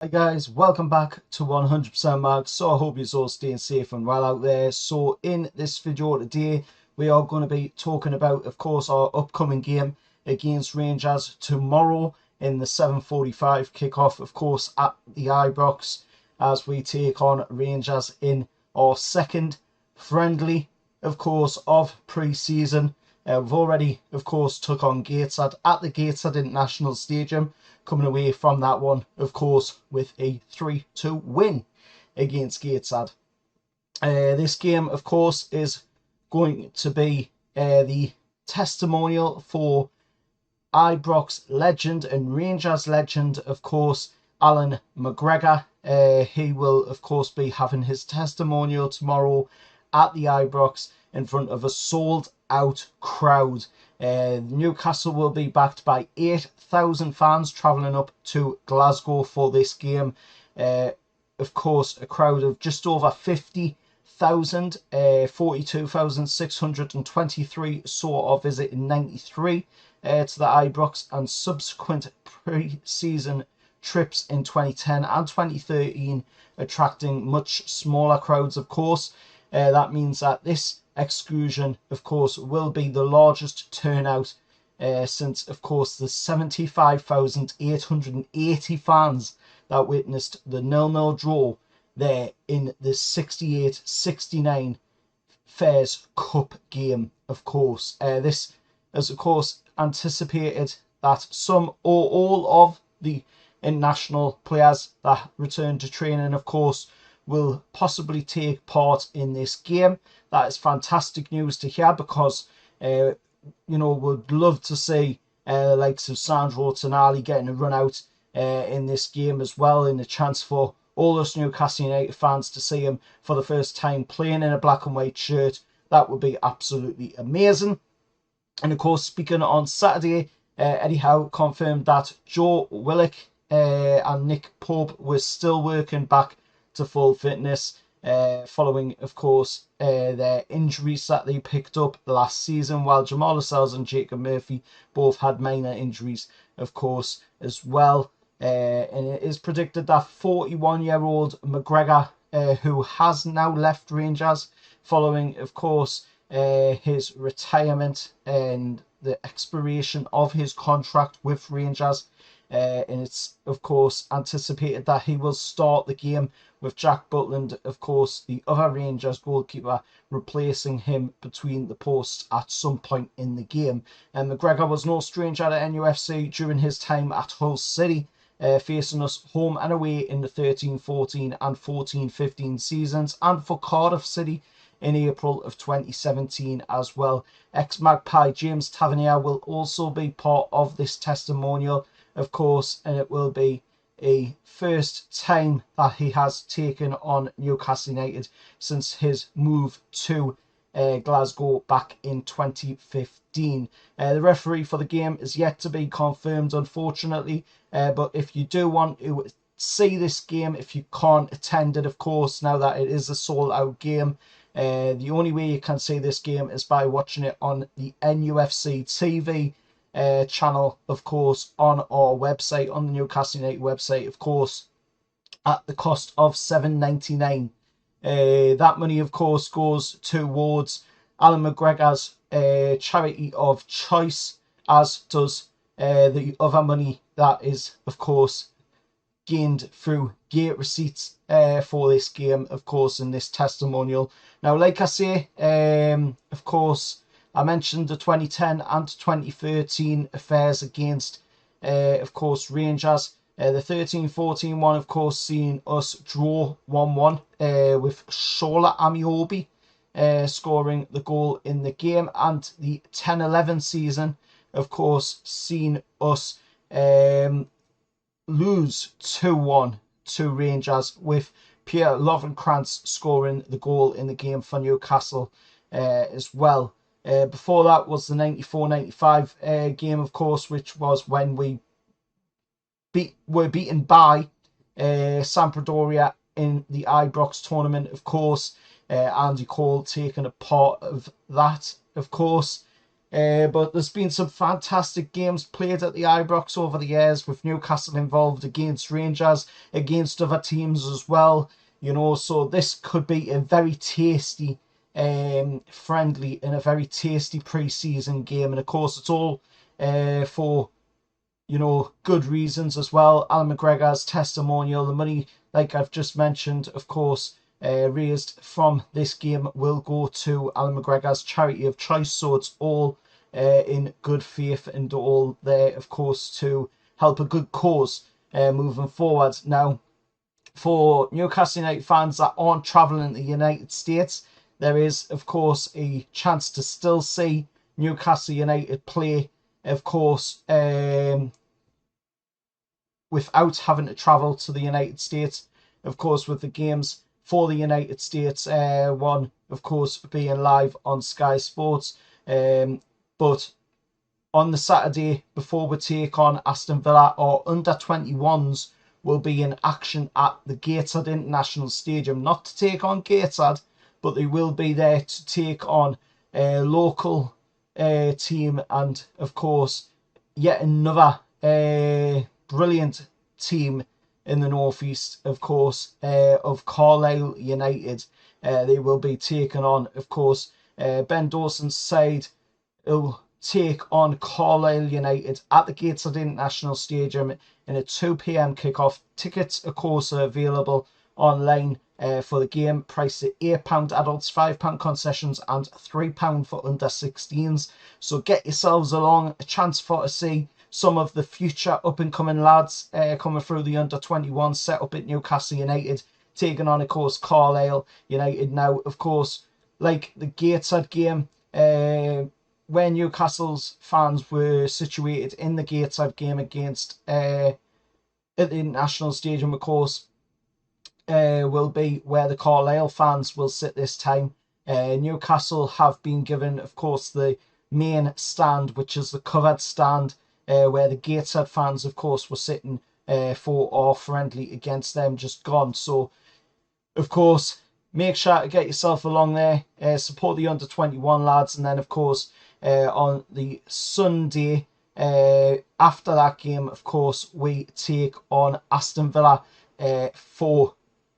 Hi guys, welcome back to 100% Mag. So I hope you're all staying safe and well out there. So in this video today, we are going to be talking about, of course, our upcoming game against Rangers tomorrow in the 7:45 kickoff, of course, at the Ibrox, as we take on Rangers in our second friendly, of course, of pre-season. We've already, of course, took on Gateshead at the Gateshead International Stadium, coming away from that one, of course, with a 3-2 win against Gateshead. This game, of course, is going to be the testimonial for Ibrox legend and Rangers legend, of course, Alan McGregor. He will, of course, be having his testimonial tomorrow at the Ibrox in front of a sold-out crowd. Newcastle will be backed by 8,000 fans travelling up to Glasgow for this game. Of course, a crowd of just over 50,000, 42,623 saw our visit in '93 to the Ibrox, and subsequent pre-season trips in 2010 and 2013 attracting much smaller crowds, of course. That means that this excursion, of course, will be the largest turnout since, of course, the 75,880 fans that witnessed the 0-0 draw there in the 68-69 Fairs Cup game, of course. This has, of course, anticipated that some or all of the international players that return to training, of course, will possibly take part in this game. That is fantastic news to hear, because would love to see the likes of Sandro Tonali getting a run out in this game as well, and a chance for all us Newcastle United fans to see him for the first time playing in a black and white shirt. That would be absolutely amazing. And of course, speaking on Saturday, Eddie Howe confirmed that Joe Willock and Nick Pope were still working back to full fitness following, of course, their injuries that they picked up last season, while Jamal Lascelles and Jacob Murphy both had minor injuries, of course, as well. And it is predicted that 41-year-old McGregor, who has now left Rangers following, of course, his retirement and the expiration of his contract with Rangers, and it's, of course, anticipated that he will start the game with Jack Butland, of course, the other Rangers goalkeeper, replacing him between the posts at some point in the game. And McGregor was no stranger to NUFC during his time at Hull City, facing us home and away in the 13-14 and 14-15 seasons, and for Cardiff City in April of 2017 as well. Ex-Magpie James Tavernier will also be part of this testimonial, of course, and it will be a first time that he has taken on Newcastle United since his move to Glasgow back in 2015. The referee for the game is yet to be confirmed, unfortunately, but if you do want to see this game, if you can't attend it, of course, now that it is a sold-out game, the only way you can see this game is by watching it on the NUFC TV channel, of course, on our website, on the Newcastle United website, of course, at the cost of $7.99. That money, of course, goes towards Alan McGregor's charity of choice, as does the other money that is, of course, gained through gate receipts for this game, of course, in this testimonial. Now, like I say, of course, I mentioned the 2010 and 2013 affairs against, of course, Rangers. The 13-14 one, of course, seeing us draw 1-1 with Shola Amiobi scoring the goal in the game. And the 10-11 season, of course, seeing us lose 2-1 to Rangers, with Pierre Lovenkrantz scoring the goal in the game for Newcastle as well. Before that was the 94-95 game, of course, which was when we were beaten by Sampdoria in the Ibrox tournament, of course. Andy Cole taking a part of that, of course. But there's been some fantastic games played at the Ibrox over the years, with Newcastle involved against Rangers, against other teams as well. You know, so this could be a very tasty, friendly, and a very tasty pre-season game. And of course, it's all for, you know, good reasons as well. Alan McGregor's testimonial, the money, like I've just mentioned, of course, raised from this game will go to Alan McGregor's charity of choice. So it's all in good faith and all there, of course, to help a good cause moving forward. Now, for Newcastle United fans that aren't travelling in the United States, there is, of course, a chance to still see Newcastle United play, of course, without having to travel to the United States. Of course, with the games for the United States, one, of course, being live on Sky Sports. But on the Saturday before we take on Aston Villa, our under-21s will be in action at the Gateshead International Stadium. Not to take on Gateshead, but they will be there to take on a local team, and of course yet another brilliant team in the northeast, of course, of Carlisle United. They will be taking on, of course, Ben Dawson's side will take on Carlisle United at the Gateshead International Stadium in a 2 p.m. kickoff. Tickets, of course, are available online for the game, priced at £8 adults, £5 concessions, and £3 for under 16s. So get yourselves along, a chance for to see some of the future up-and-coming lads coming through the under-21 set up at Newcastle United, taking on, of course, Carlisle United. Now, of course, like the Gateshead game, where Newcastle's fans were situated in the Gateshead game against at the International Stadium, of course, will be where the Carlisle fans will sit this time. Newcastle have been given, of course, the main stand, which is the covered stand, where the Gateshead fans, of course, were sitting for our friendly against them just gone. So, of course, make sure to get yourself along there, support the under-21 lads, and then, of course, on the Sunday after that game, of course, we take on Aston Villa for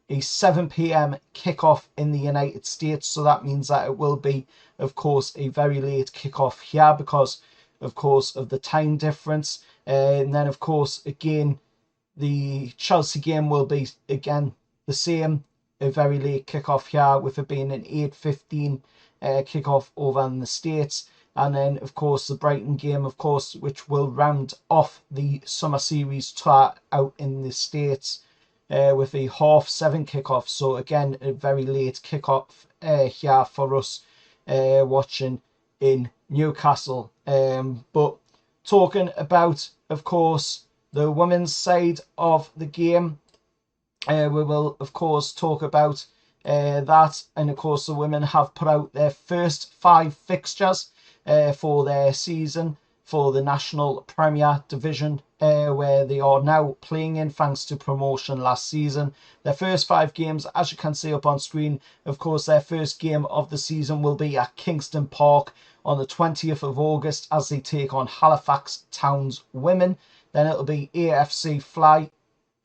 a 7 p.m. kickoff in the United States. So that means that it will be, of course, a very late kickoff here because, of course, of the time difference. And then, of course, again, the Chelsea game will be, again, the same, a very late kickoff here, with it being an 8:15 kickoff over in the States. And then, of course, the Brighton game, of course, which will round off the summer series tour out in the States with a 7:30 kickoff. So, again, a very late kickoff here for us watching in Newcastle. But talking about, of course, the women's side of the game, we will, of course, talk about that. And, of course, the women have put out their first 5 fixtures for their season for the National Premier Division, where they are now playing in thanks to promotion last season. Their first 5 games, as you can see up on screen, of course, their first game of the season will be at Kingston Park on the 20th of August as they take on Halifax Town's women. Then it'll be AFC Fly,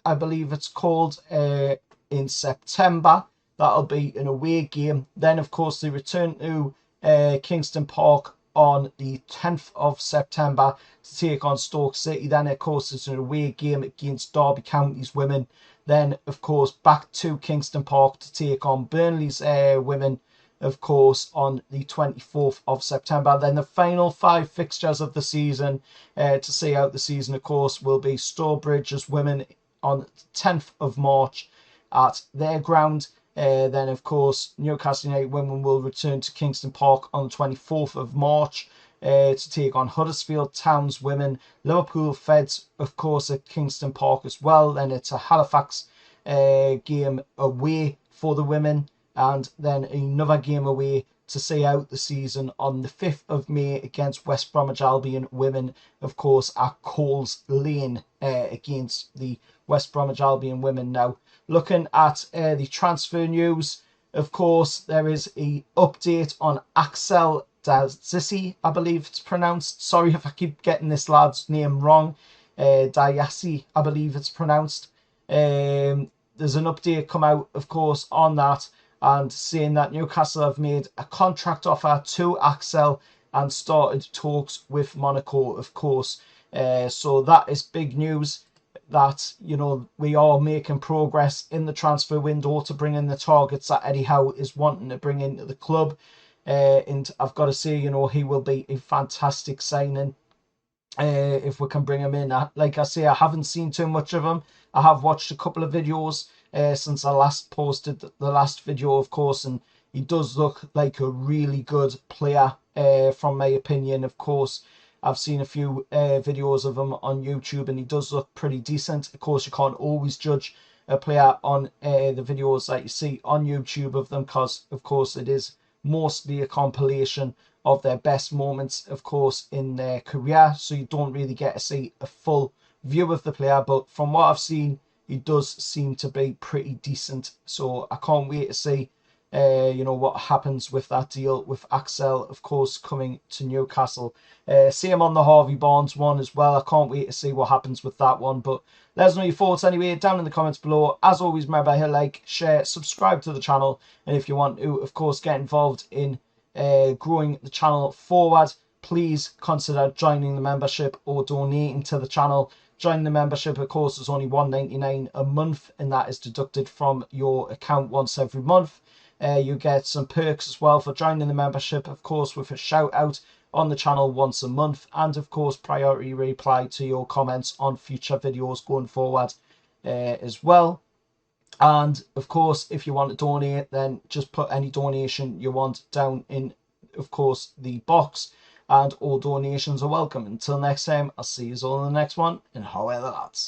I believe it's called, in September. That'll be an away game. Then, of course, they return to Kingston Park on the 10th of September to take on Stoke City. Then, of course, it's an away game against Derby County's women. Then, of course, back to Kingston Park to take on Burnley's women, of course, on the 24th of September. Then the final 5 fixtures of the season to see out the season, of course, will be Stourbridge's women on the 10th of March at their ground. Then, of course, Newcastle United women will return to Kingston Park on the 24th of March to take on Huddersfield Town's women. Liverpool Feds, of course, at Kingston Park as well. Then it's a Halifax game away for the women, and then another game away to see out the season on the 5th of May against West Bromwich Albion women, of course, at Coles Lane against the West Bromwich Albion women. Now, looking at the transfer news, of course, there is an update on Axel Disasi, I believe it's pronounced. Sorry if I keep getting this lad's name wrong. Disasi, I believe it's pronounced. There's an update come out, of course, on that, and saying that Newcastle have made a contract offer to Axel and started talks with Monaco, of course. So that is big news, that, you know, we are making progress in the transfer window to bring in the targets that Eddie Howe is wanting to bring into the club. And I've got to say, you know, he will be a fantastic signing if we can bring him in. Like I say, I haven't seen too much of him. I have watched a couple of videos since I last posted the last video, of course, and he does look like a really good player, from my opinion. Of course, I've seen a few videos of him on YouTube, and he does look pretty decent. Of course, you can't always judge a player on the videos that you see on YouTube of them, because, of course, it is mostly a compilation of their best moments, of course, in their career. So you don't really get to see a full view of the player. But from what I've seen, he does seem to be pretty decent. So I can't wait to see you know, what happens with that deal with Axel, of course, coming to Newcastle. Same on the Harvey Barnes one as well. I can't wait to see what happens with that one. But let us know your thoughts anyway down in the comments below. As always, remember, hit like, share, subscribe to the channel, and if you want to, of course, get involved in growing the channel forward, please consider joining the membership or donating to the channel. Joining the membership, of course, is only $1.99 a month, and that is deducted from your account once every month. You get some perks as well for joining the membership, of course, with a shout out on the channel once a month, and of course priority reply to your comments on future videos going forward as well. And of course, if you want to donate, then just put any donation you want down in, of course, the box, and all donations are welcome. Until next time, I'll see you all in the next one, and how are the lads.